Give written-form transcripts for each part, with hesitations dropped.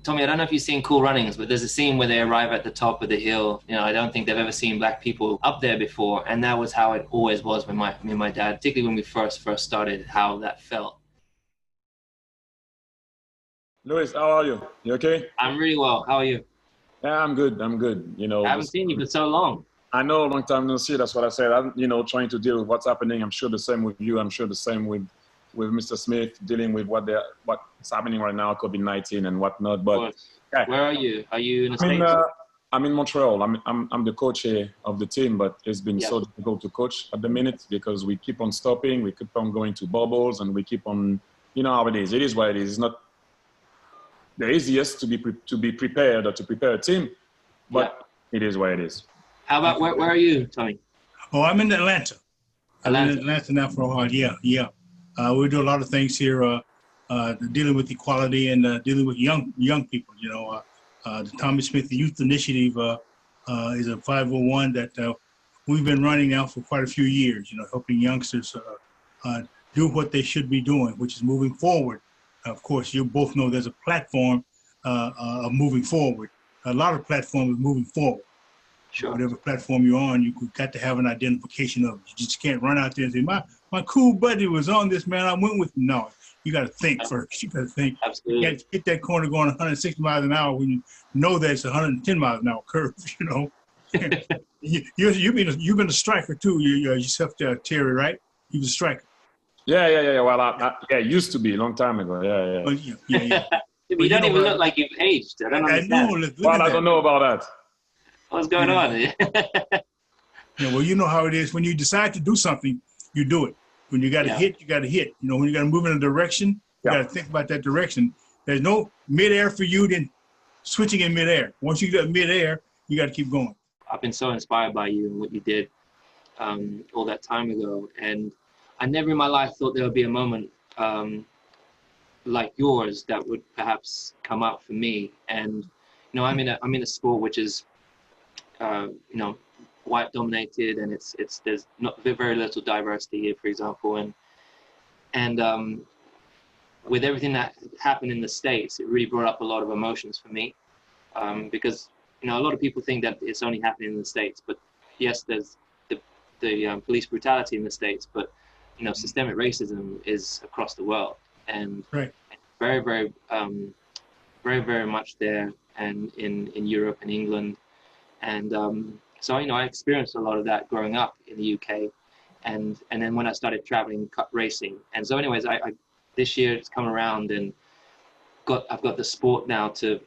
Tommie, I don't know if you've seen Cool Runnings, but there's a scene where they arrive at the top of the hill. You know, I don't think they've ever seen black people up there before, and that was how it always was with me and my dad, particularly when we first started, how that felt. Louis, how are you? You okay? I'm really well. How are you? Yeah, I'm good. I'm good. You know, I haven't seen you for so long. I know, a long time no see. That's what I said. I'm, you know, trying to deal with what's happening. I'm sure the same with you. I'm sure the same with Mr. Smith, dealing with what's happening right now, COVID-19 and whatnot. But yeah. Where are you? Are you in the States? I'm in Montreal. I'm the coach here of the team, but it's been so difficult to coach at the minute because we keep on stopping, we keep on going to bubbles, and we keep on, you know how it is. It is what it is. It's not the easiest to be prepared or to prepare a team, but it is what it is. How about where are you, Tommie? Oh, I'm in Atlanta. I'm in Atlanta now for a while. Yeah. We do a lot of things here, dealing with equality and dealing with young people. You know, the Tommie Smith Youth Initiative is a 501 that we've been running now for quite a few years. You know, helping youngsters do what they should be doing, which is moving forward. Of course, you both know there's a platform of moving forward. A lot of platforms moving forward. Sure. Whatever platform you're on, you've got to have an identification of it. You just can't run out there and say, my cool buddy was on this, man. I went with him. No, you got to think first. You got to think. Absolutely. You can't hit that corner going 160 miles an hour when you know that it's 110 miles an hour curve, you know. You've been a striker too, yourself, Thierry, right? You was a striker. Yeah. Well, I used to be a long time ago. Yeah. Yeah. You don't even look like you've aged. I don't understand. I know. Well, I don't know about that. What's going on? Yeah, well, you know how it is. When you decide to do something, you do it. When you got to hit, you got to hit. You know, when you got to move in a direction, you got to think about that direction. There's no midair for you, then switching in midair. Once you get midair, you got to keep going. I've been so inspired by you and what you did all that time ago. And I never in my life thought there would be a moment like yours that would perhaps come up for me. And, you know, I'm in a sport which is, you know, white dominated, and there's not very little diversity here, for example, and with everything that happened in the States, it really brought up a lot of emotions for me, because, you know, a lot of people think that it's only happening in the States, but yes, there's the police brutality in the States, but, you know, systemic racism is across the world, and very, very, very much there, and in Europe and England. And so, you know, I experienced a lot of that growing up in the UK, and then when I started traveling racing. And so anyways, I this year it's come around, and I've got the sport now to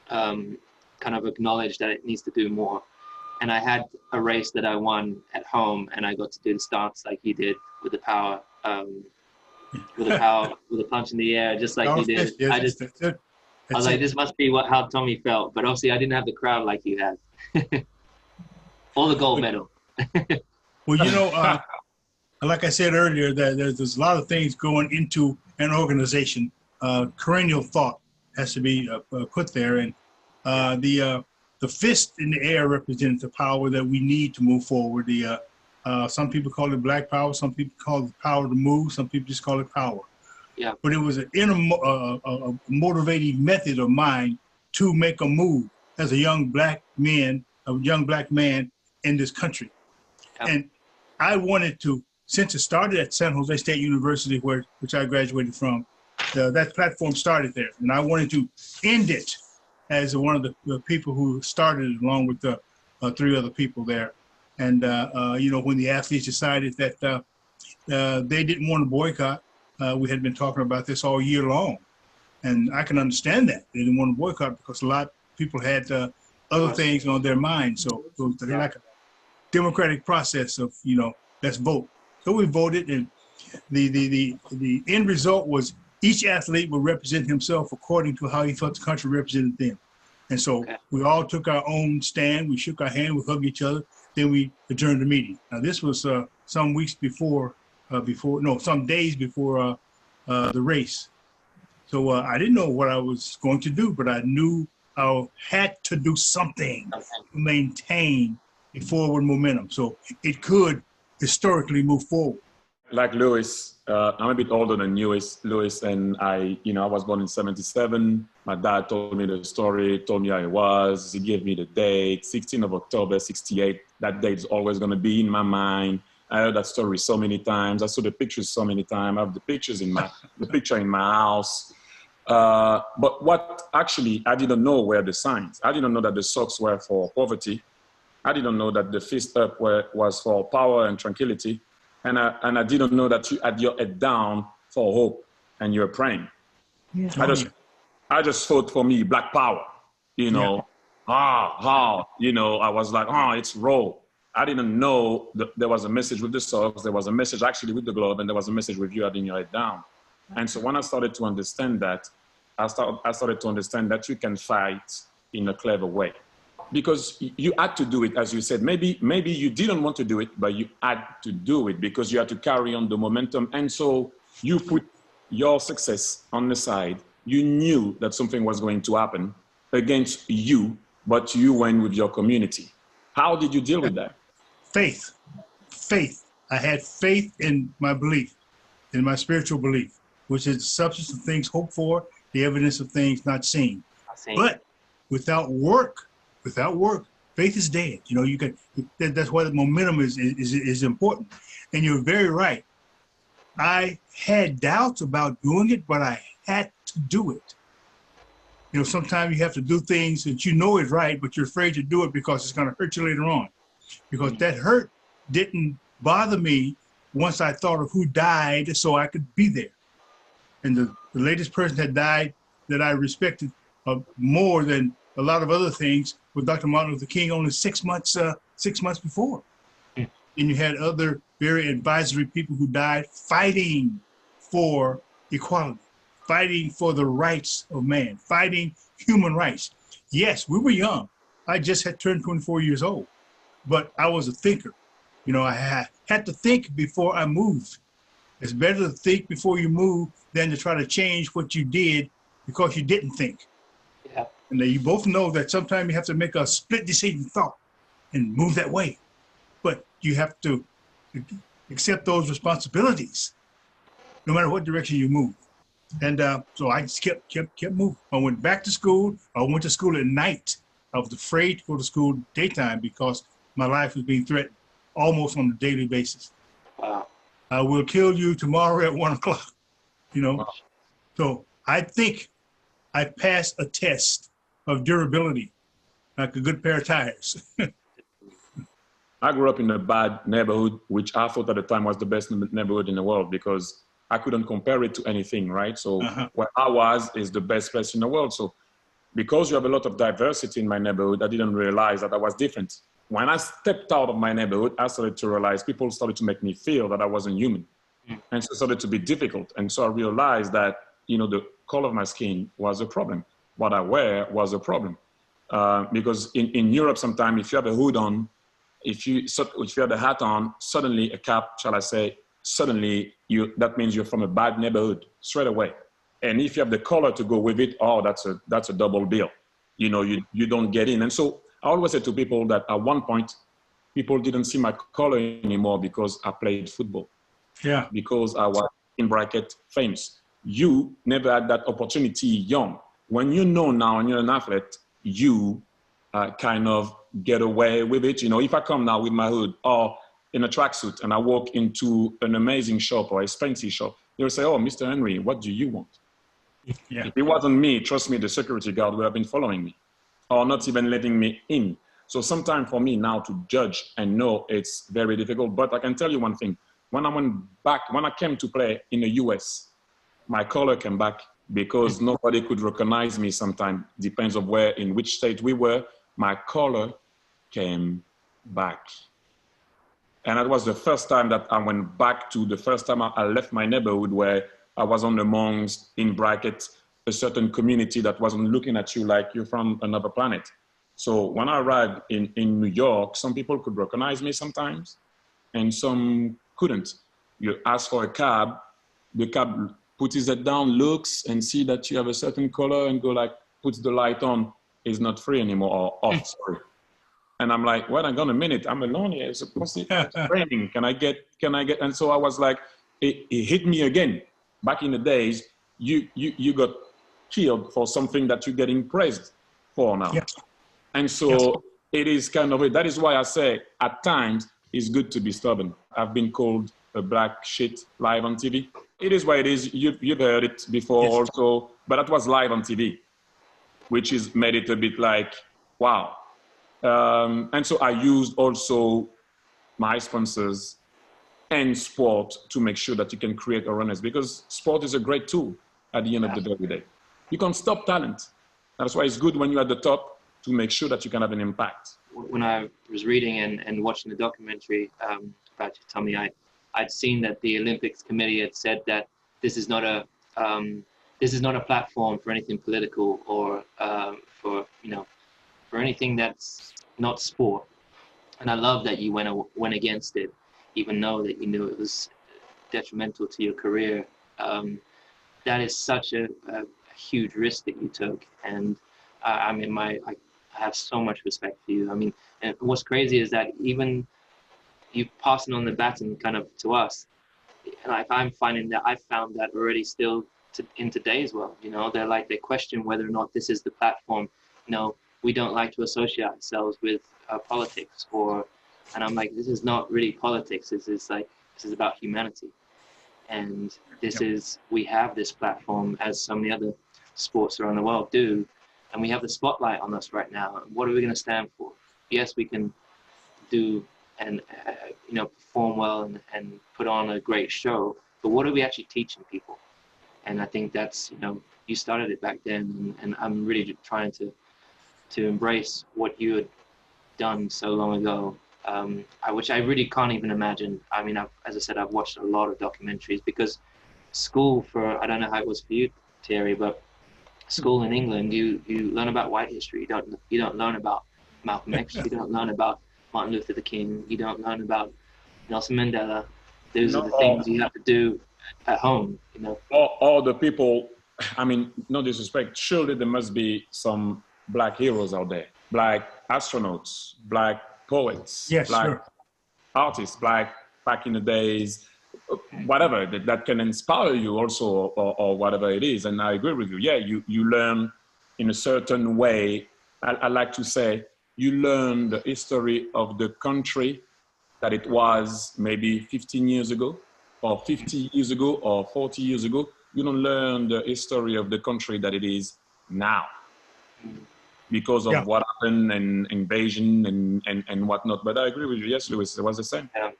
kind of acknowledge that it needs to do more. And I had a race that I won at home, and I got to do the stance like you did with the power, with a punch in the air, just like you did. Yes, I was like, this must be how Tommie felt, but obviously I didn't have the crowd like you had. Or the gold medal. Well, you know, like I said earlier, that there's a lot of things going into an organization. Perennial thought has to be put there, and the fist in the air represents the power that we need to move forward. Some people call it black power, some people call it power to move, some people just call it power. Yeah. But it was an inner motivating method of mine to make a move as a young black man in this country. Yeah. And I wanted to, since it started at San Jose State University, which I graduated from, that platform started there. And I wanted to end it as one of the people who started it, along with the 3 other people there. And, you know, when the athletes decided that they didn't want to boycott, we had been talking about this all year long. And I can understand that. They didn't want to boycott because a lot of people had other things on their mind. So they're like a democratic process of, you know, let's vote. So we voted, and the end result was each athlete would represent himself according to how he felt the country represented them. And so we all took our own stand. We shook our hand, we hugged each other, then we adjourned the meeting. Now this was some days before the race. So I didn't know what I was going to do, but I knew I had to do something to maintain a forward momentum so it could historically move forward. Like Louis, I'm a bit older than Louis, and I was born in '77. My dad told me the story, told me how it was. He gave me the date, 16th of October, 68. That date is always going to be in my mind. I heard that story so many times. I saw the pictures so many times. I have the picture in my house. But what actually, I didn't know were the signs. I didn't know that the socks were for poverty. I didn't know that the fist up was for power and tranquility. And I didn't know that you had your head down for hope and you're praying. Yeah. I just thought for me, black power, you know, you know, I was like, it's raw. I didn't know that there was a message with the socks, there was a message actually with the glove, and there was a message with you having your head down. And so when I started to understand that, I started to understand that you can fight in a clever way. Because you had to do it, as you said. Maybe you didn't want to do it, but you had to do it because you had to carry on the momentum. And so you put your success on the side. You knew that something was going to happen against you, but you went with your community. How did you deal with that? Faith. I had faith in my belief, in my spiritual belief, which is the substance of things hoped for, the evidence of things not seen. But without work, faith is dead. You know, that's why the momentum is important. And you're very right. I had doubts about doing it, but I had to do it. You know, sometimes you have to do things that you know is right, but you're afraid to do it because it's going to hurt you later on. Because that hurt didn't bother me once I thought of who died so I could be there. And the latest person that died that I respected more than a lot of other things was Dr. Martin Luther King only 6 months before. And you had other very advisory people who died fighting for equality, fighting for the rights of man, fighting human rights. Yes, we were young. I just had turned 24 years old, but I was a thinker. You know, I had to think before I moved. It's better to think before you move than to try to change what you did because you didn't think. Yeah. And you both know that sometimes you have to make a split decision thought and move that way. But you have to accept those responsibilities no matter what direction you move. And so I just kept moving. I went back to school. I went to school at night. I was afraid to go to school daytime because my life was being threatened almost on a daily basis. Wow. I will kill you tomorrow at 1 o'clock, you know. Wow. So I think I passed a test of durability, like a good pair of tires. I grew up in a bad neighborhood, which I thought at the time was the best neighborhood in the world because I couldn't compare it to anything, right? So where I was is the best place in the world. So because you have a lot of diversity in my neighborhood, I didn't realize that I was different. When I stepped out of my neighborhood, I started to realize people started to make me feel that I wasn't human. And so it started to be difficult. And so I realized that, you know, the color of my skin was a problem. What I wear was a problem. Because in Europe, sometimes if you have a hood on, if you have the hat on, suddenly a cap, shall I say, suddenly that means you're from a bad neighborhood straight away. And if you have the color to go with it, that's a double bill. You know, you don't get in. And so I always say to people that at one point, people didn't see my color anymore because I played football. Yeah. Because I was, in bracket, famous. You never had that opportunity young. When you know now and you're an athlete, you kind of get away with it. You know, if I come now with my hood or in a tracksuit and I walk into an amazing shop or a expensive shop, they'll say, "Oh, Mr. Henry, what do you want?" Yeah. If it wasn't me, trust me, the security guard would have been following me or not even letting me in. So sometimes for me now to judge and know it's very difficult. But I can tell you one thing. When I came to play in the US, my color came back because nobody could recognize me sometimes. Depends on where, in which state we were. My color came back. And that was the first time that I went back to the first time I left my neighborhood where I was on amongst, in brackets, a certain community that wasn't looking at you like you're from another planet. So when I arrived in New York, some people could recognize me sometimes and some couldn't. You ask for a cab, the cab puts his head down, looks and see that you have a certain color and go like, puts the light on, is not free anymore or off, sorry. And I'm like, wait, hang on a minute, I'm alone here, it's raining, can I get, and so I was like, it hit me again. Back in the days, you got killed for something that you're getting praised for now. Yeah. And so it is kind of, that is why I say at times it's good to be stubborn. I've been called a black shit live on TV. It is what it is. You've heard it before also, but that was live on TV, which is made it a bit like, wow. And so I used also my sponsors and sport to make sure that you can create awareness, because sport is a great tool at the end of the day. You can't stop talent. That's why it's good when you're at the top to make sure that you can have an impact. When I was reading and watching the documentary about you, Tommie, I'd seen that the Olympics committee had said that this is not a platform for anything political or for anything that's not sport. And I love that you went against it, even though that you knew it was detrimental to your career. That is such a huge risk that you took, and I have so much respect for you. I mean, and what's crazy is that even you passing on the baton kind of to us, like I'm finding that I found that already still in today's world. You know, they question whether or not this is the platform. You know, we don't like to associate ourselves with politics, and I'm like, this is not really politics. This is about humanity, and we have this platform, as so many other sports around the world do, and we have the spotlight on us right now. What are we going to stand for? Yes, we can do and perform well and put on a great show, but what are we actually teaching people? And I think that's, you started it back then, and I'm really trying to embrace what you had done so long ago, which I really can't even imagine. I mean, as I said, I've watched a lot of documentaries, because school I don't know how it was for you, Thierry, but school in England, you learn about white history. You don't learn about Malcolm X. You don't learn about Martin Luther King. You don't learn about Nelson Mandela. Those are the things you have to do at home. All the people. I mean, no disrespect. Surely there must be some black heroes out there, black astronauts, black poets, black artists, black back in the days, whatever that can inspire you also, or whatever it is. And I agree with you. Yeah, you learn in a certain way. I like to say you learn the history of the country that it was maybe 15 years ago, or 50 years ago, or 40 years ago. You don't learn the history of the country that it is now, because of what happened and invasion and whatnot. But I agree with you. Yes, Louis, it was the same. Yeah.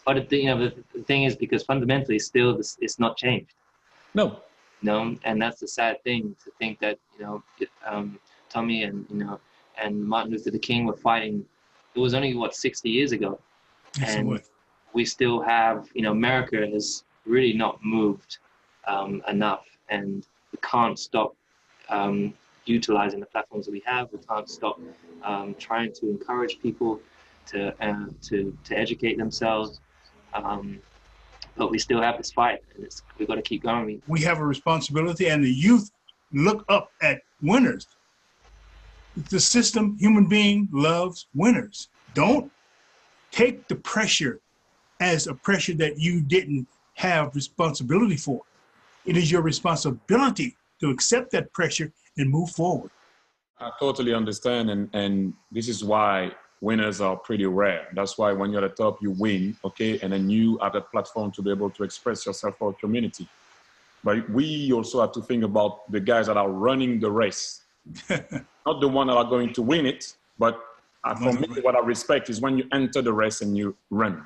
But the thing is, because fundamentally, still, it's not changed. No. No, and that's the sad thing, to think that Tommie and Martin Luther King were fighting. It was only 60 years ago, and we still have America has really not moved enough, and we can't stop utilizing the platforms that we have. We can't stop trying to encourage people to educate themselves. But we still have this fight, and we've got to keep going. We have a responsibility, and the youth look up at winners. The system, human being, loves winners. Don't take the pressure as a pressure that you didn't have responsibility for. It is your responsibility to accept that pressure and move forward. I totally understand, and this is why winners are pretty rare. That's why when you're at the top, you win, okay? And then you have that platform to be able to express yourself for a community. But we also have to think about the guys that are running the race. Not the one that are going to win it, but for me, what I respect is when you enter the race and you run.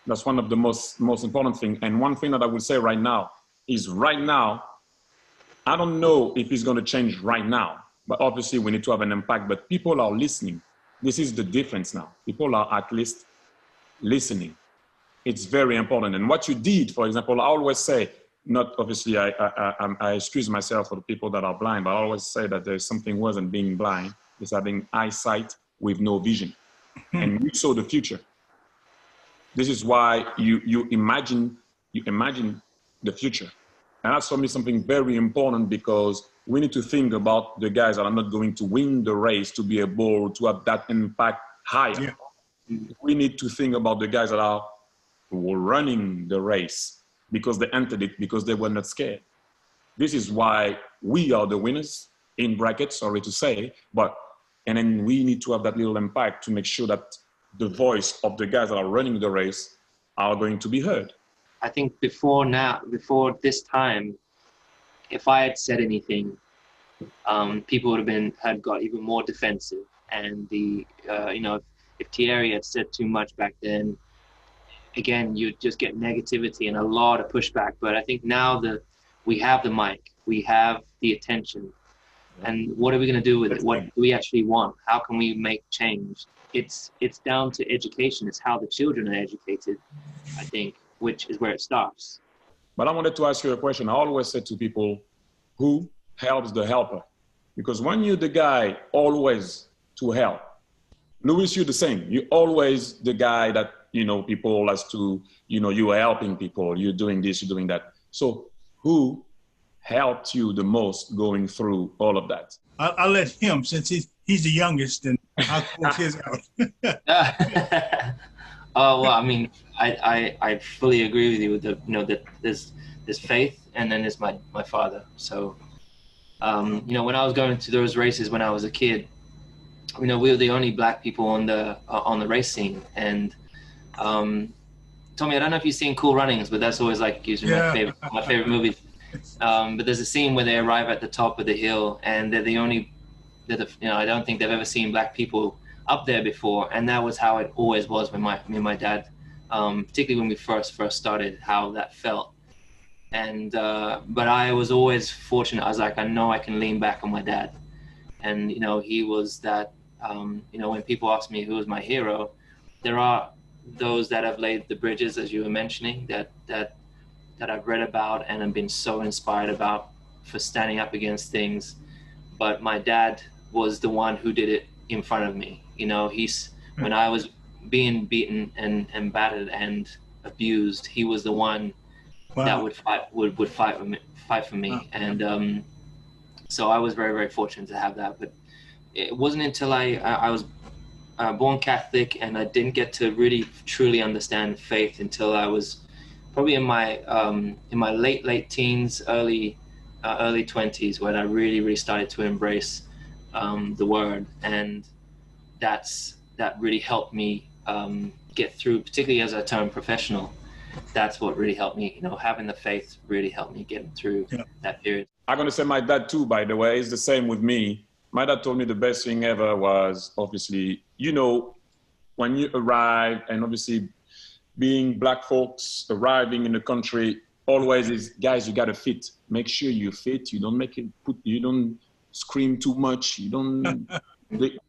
That's one of the most important things. And one thing that I would say right now is I don't know if it's going to change right now, but obviously we need to have an impact, but people are listening. This is the difference now. People are at least listening. It's very important. And what you did, for example, I always say, not obviously I excuse myself for the people that are blind, but I always say that there's something worse than being blind. It's having eyesight with no vision. And you saw the future. This is why you imagine the future. And that's for me something very important, because we need to think about the guys that are not going to win the race to be able to have that impact higher. Yeah. We need to think about the guys that are running the race because they entered it because they were not scared. This is why we are the winners, in brackets, sorry to say, and then we need to have that little impact to make sure that the voice of the guys that are running the race are going to be heard. I think before this time, if I had said anything, people would have got even more defensive. And if Thierry had said too much back then, again, you'd just get negativity and a lot of pushback. But I think now that we have the mic, we have the attention, and what are we going to do with it? What do we actually want? How can we make change? It's down to education. It's how the children are educated, I think, which is where it starts. But I wanted to ask you a question. I always say to people, who helps the helper? Because when you're the guy always to help, Louis, you're the same. You're always the guy that, people as to, you are helping people, you're doing this, you're doing that. So who helped you the most going through all of that? I'll let him, since he's the youngest, and I'll close his out. Oh, well, I mean, I fully agree with you with that there's faith, and then there's my father. So, when I was going to those races when I was a kid, we were the only black people on the race scene. And Tommie, I don't know if you've seen Cool Runnings, but that's always like usually my favorite movie. But there's a scene where they arrive at the top of the hill, and they're the only, I don't think they've ever seen black people up there before, and that was how it always was with me and my dad, particularly when we first started, how that felt. And but I was always fortunate. I was like, I know I can lean back on my dad, and he was that. When people ask me who is my hero, there are those that have laid the bridges, as you were mentioning, that I've read about and have been so inspired about for standing up against things. But my dad was the one who did it in front of me. When I was being beaten and battered and abused, he was the one that would fight for me. Wow. And so I was very, very fortunate to have that. But it wasn't until I was born Catholic, and I didn't get to really truly understand faith until I was probably in my late teens, early 20s, when I really started to embrace the word, and that really helped me get through, particularly as I turned professional. That's what really helped me, having the faith really helped me get through that period. I'm going to say my dad too, by the way. It's the same with me. My dad told me the best thing ever was, obviously, when you arrive, and obviously being black folks arriving in the country, always is, guys, you got to fit. Make sure you fit. You don't you don't scream too much. You don't,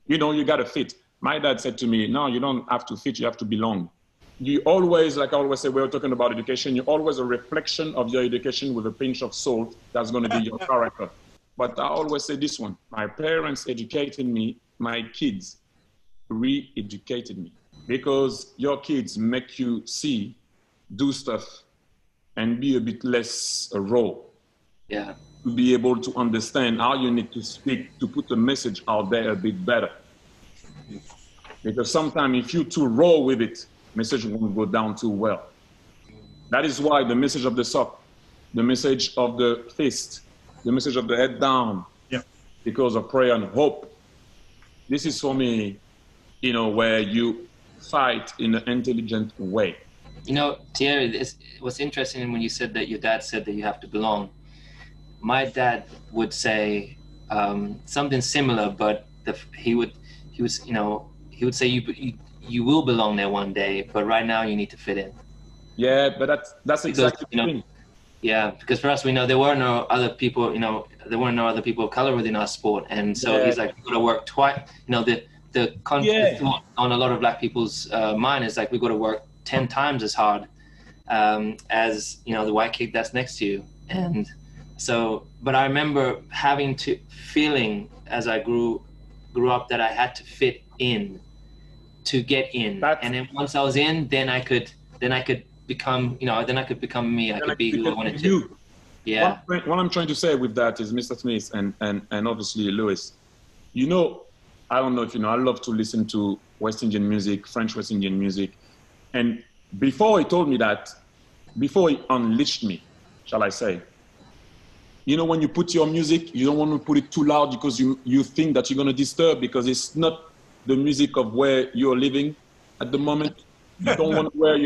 you got to fit. My dad said to me, no, you don't have to fit. You have to belong. You always, like I always say, we're talking about education. You're always a reflection of your education with a pinch of salt. That's going to be your character. But I always say this one. My parents educated me. My kids re-educated me. Because your kids make you see, do stuff, and be a bit less raw. Yeah. To be able to understand how you need to speak, to put the message out there a bit better. Because sometimes if you're too raw with it, message won't go down too well. That is why the message of the sock, the message of the fist, the message of the head down, because of prayer and hope. This is for me, where you fight in an intelligent way. Thierry, what's interesting when you said that your dad said that you have to belong. My dad would say something similar, but he would say you will belong there one day, but right now you need to fit in. Yeah, but that's exactly the thing. Yeah, because for us, we know there were no other people, there weren't no other people of color within our sport, and so he's like, we've got to work twice. The thought on a lot of black people's mind is like, we've got to work 10 times as hard as the white kid that's next to you. And so, but I remember feeling as I grew up that I had to fit in to get in. And then once I was in, then I could become, then I could become me. I could be who I wanted to. Yeah. What I'm trying to say with that is, Mr. Smith and obviously Louis, I don't know if I love to listen to West Indian music, French West Indian music. And before he told me that, before he unleashed me, shall I say, you know, when you put your music, you don't want to put it too loud because you think that you're going to disturb, because it's not the music of where you're living at the moment. You don't want to wear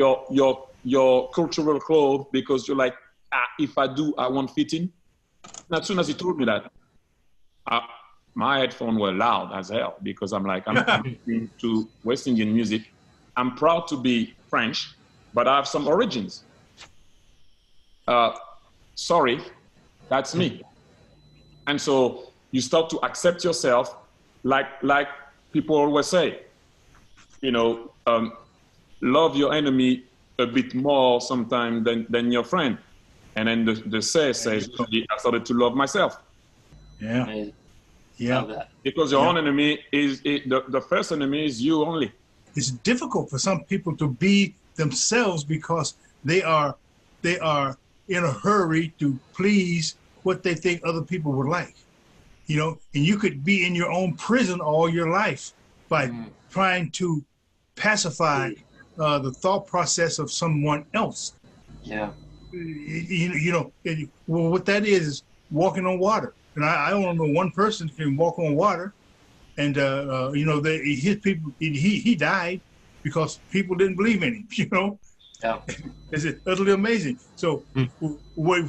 your cultural clothes because you're like, if I do, I won't fit in. And as soon as he told me that, my headphones were loud as hell, because I'm like, I'm listening to West Indian music. I'm proud to be French, but I have some origins. Sorry, that's me. And so you start to accept yourself, like people always say, you know, love your enemy a bit more sometimes than your friend. And then the says, I started to love myself. Yeah. Yeah. Because your own enemy is, the first enemy is you only. It's difficult for some people to be themselves because they are in a hurry to please what they think other people would like. You know, and you could be in your own prison all your life by trying to pacify the thought process of someone else. Yeah. You know, well, what that is walking on water. And I don't know one person can walk on water. And, you know, his people, he died because people didn't believe in him, you know? Yeah. It's utterly amazing. So what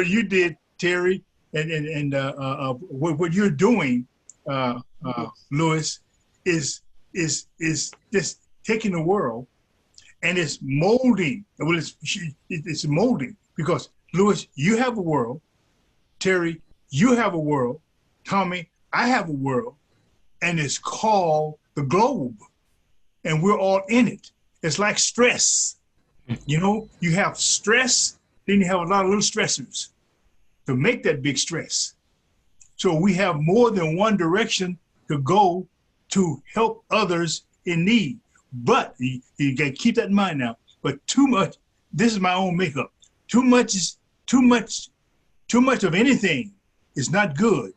you did, Terry, and what you're doing, Louis, is just taking the world and it's molding. Well, it's molding because, Louis, you have a world. Terry, you have a world. Tommie, I have a world. And it's called the globe. And we're all in it. It's like stress. You know, you have stress, then you have a lot of little stressors to make that big stress. So we have more than one direction to go to help others in need. But you got to keep that in mind now. But too much, this is my own makeup. Too much of anything is not good.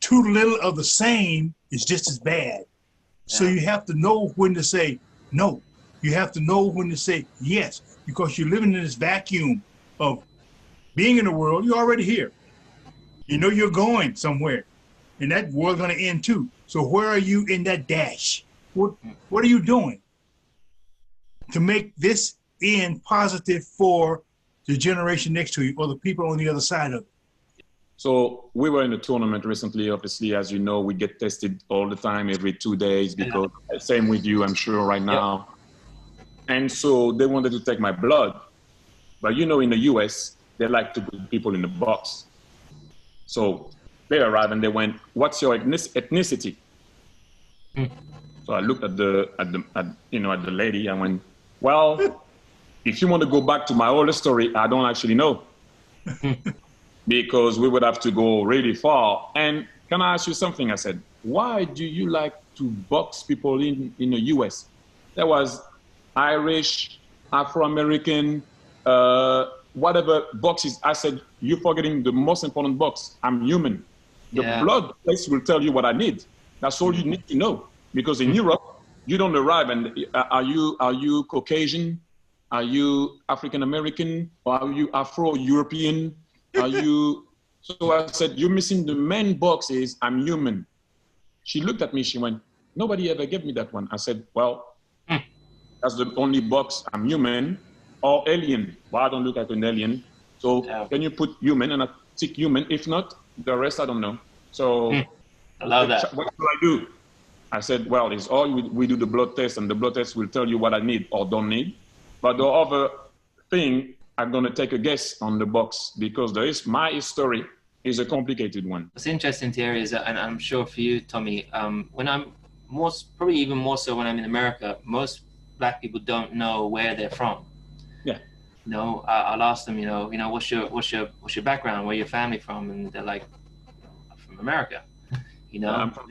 Too little of the same is just as bad. Yeah. So you have to know when to say no. You have to know when to say yes, because you're living in this vacuum of being in the world. You're already here. You know you're going somewhere, and that world's going to end too. So where are you in that dash? What are you doing to make this end positive for the generation next to you or the people on the other side of it? So we were in a tournament recently. Obviously, as you know, we get tested all the time, every 2 days, because same with you, I'm sure, right now. And so they wanted to take my blood. But you know, in the US, they like to put people in the box. So they arrived and they went, "What's your ethnicity?" So I looked at the lady. I went, "Well, if you want to go back to my older story, I don't actually know." Because we would have to go really far. And can I ask you something? I said, "Why do you like to box people in the US?" There was Irish, Afro-American, whatever boxes. I said, "You're forgetting the most important box. I'm human. The blood test will tell you what I need. That's all you need to know." Because in Europe, you don't arrive and are you Caucasian? Are you African-American? Or are you Afro-European? Are you? So I said, "You're missing the main box is I'm human." She looked at me, she went, "Nobody ever gave me that one." I said, "Well, that's the only box, I'm human or alien." Well, I don't look like an alien. So can you put human? And I tick human. If not, the rest I don't know. So I love that. What do I do? I said, "Well, it's all we do the blood test, and the blood test will tell you what I need or don't need. But the other thing, I'm going to take a guess on the box, because my story is a complicated one." What's interesting, Thierry, is that, and I'm sure for you, Tommie, when I'm probably even more so when I'm in America, most Black people don't know where they're from. Yeah. You know, I'll ask them, you know, what's your background? Where your family from? And they're like, "I'm from America." You know, I'm from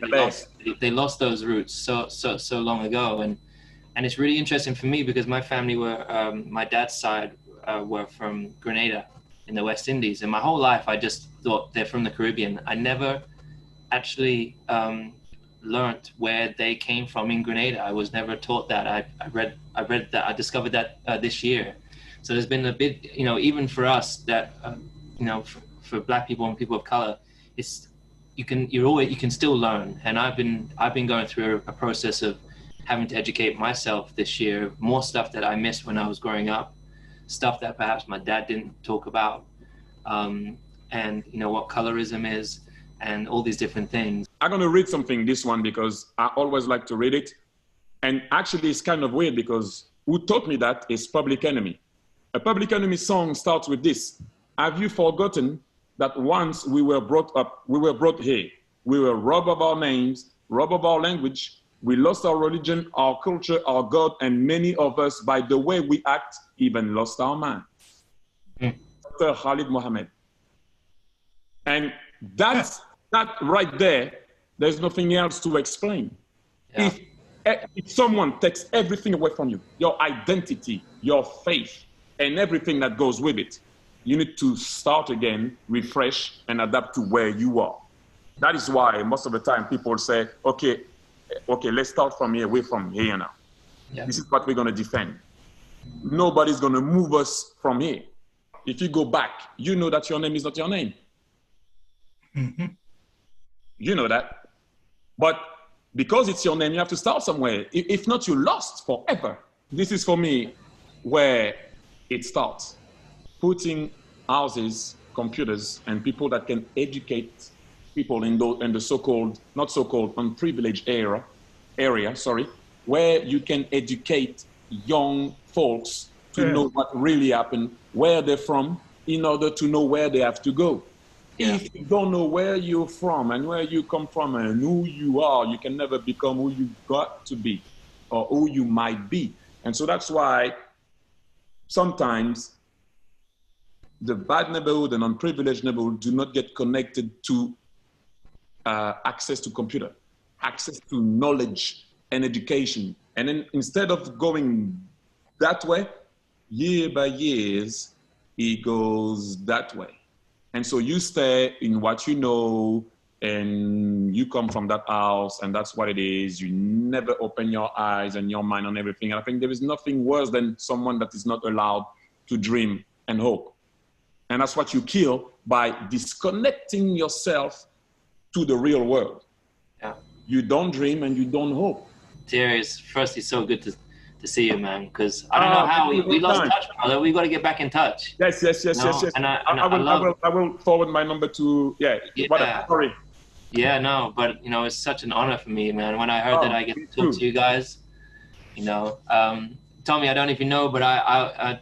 they lost those roots so long ago, and it's really interesting for me because my family were my dad's side were from Grenada in the West Indies, and my whole life I just thought they're from the Caribbean. I never actually learned where they came from in Grenada. I was never taught that. I read that. I discovered that this year. So there's been a bit, you know, even for us that you know, for Black people and people of color, it's you can still learn. And I've been going through a process of having to educate myself this year, more stuff that I missed when I was growing up, stuff that perhaps my dad didn't talk about, and you know what colorism is, and all these different things. I'm gonna read something, this one, because I always like to read it. And actually it's kind of weird because who taught me that is Public Enemy. A Public Enemy song starts with this: have you forgotten that once we were brought here, we were robbed of our names, robbed of our language, we lost our religion, our culture, our God, and many of us, by the way we act, even lost our mind. Dr. Khalid Mohammed. And that right there, there's nothing else to explain. Yeah. If someone takes everything away from you, your identity, your faith, and everything that goes with it, you need to start again, refresh, and adapt to where you are. That is why most of the time people say, okay, let's start from here, away from here now. Yeah. This is what we're going to defend. Nobody's going to move us from here. If you go back, you know that your name is not your name. Mm-hmm. You know that. But because it's your name, you have to start somewhere. If not, you're lost forever. This is for me where it starts. Putting houses, computers, and people that can educate people in the so-called, not so-called, unprivileged area, where you can educate young folks to know what really happened, where they're from, in order to know where they have to go. Yeah. If you don't know where you're from and where you come from and who you are, you can never become who you got to be or who you might be. And so that's why sometimes the bad neighborhood and unprivileged neighborhood do not get connected to access to computer, access to knowledge and education. And then instead of going that way, year by years, it goes that way. And so you stay in what you know, and you come from that house, and that's what it is. You never open your eyes and your mind on everything. And I think there is nothing worse than someone that is not allowed to dream and hope. And that's what you kill by disconnecting yourself to the real world. Yeah. You don't dream and you don't hope. Thierry, it's firstly so good to see you, man, because I don't know how we lost touch, brother. We got to get back in touch. Yes. And I will forward my number to, sorry. Yeah, no, but, you know, it's such an honor for me, man. When I heard that I get to talk to you guys, you know, Tommie, I don't know if you know, but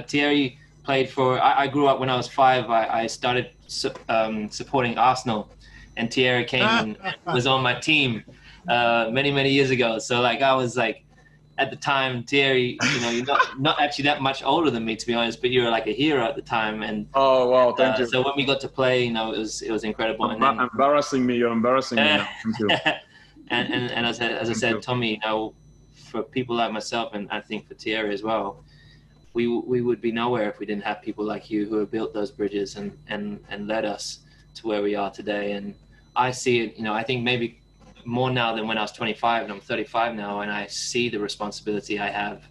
Thierry played for, I grew up when I was 5. I started supporting Arsenal, and Thierry came and was on my team many years ago. So, like, I was like, at the time, Thierry, you know, you're not actually that much older than me, to be honest, but you were like a hero at the time. And oh, wow, thank you. So when we got to play, you know, it was incredible. And then, embarrassing me, you're embarrassing me now. Thank you. and as I said, Tommie, you know, for people like myself, and I think for Thierry as well, we would be nowhere if we didn't have people like you who have built those bridges and led us to where we are today. And I see it, you know, I think maybe more now than when I was 25, and I'm 35 now, and I see the responsibility I have,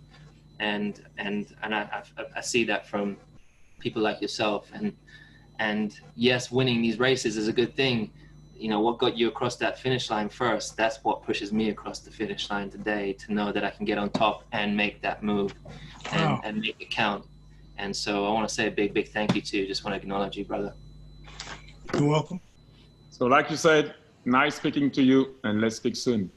and I see that from people like yourself. And yes, winning these races is a good thing. You know, what got you across that finish line first, that's what pushes me across the finish line today, to know that I can get on top and make that move and make it count. And so I want to say a big thank you to you. Just want to acknowledge you, brother. You're welcome. So like you said, nice speaking to you, and let's speak soon.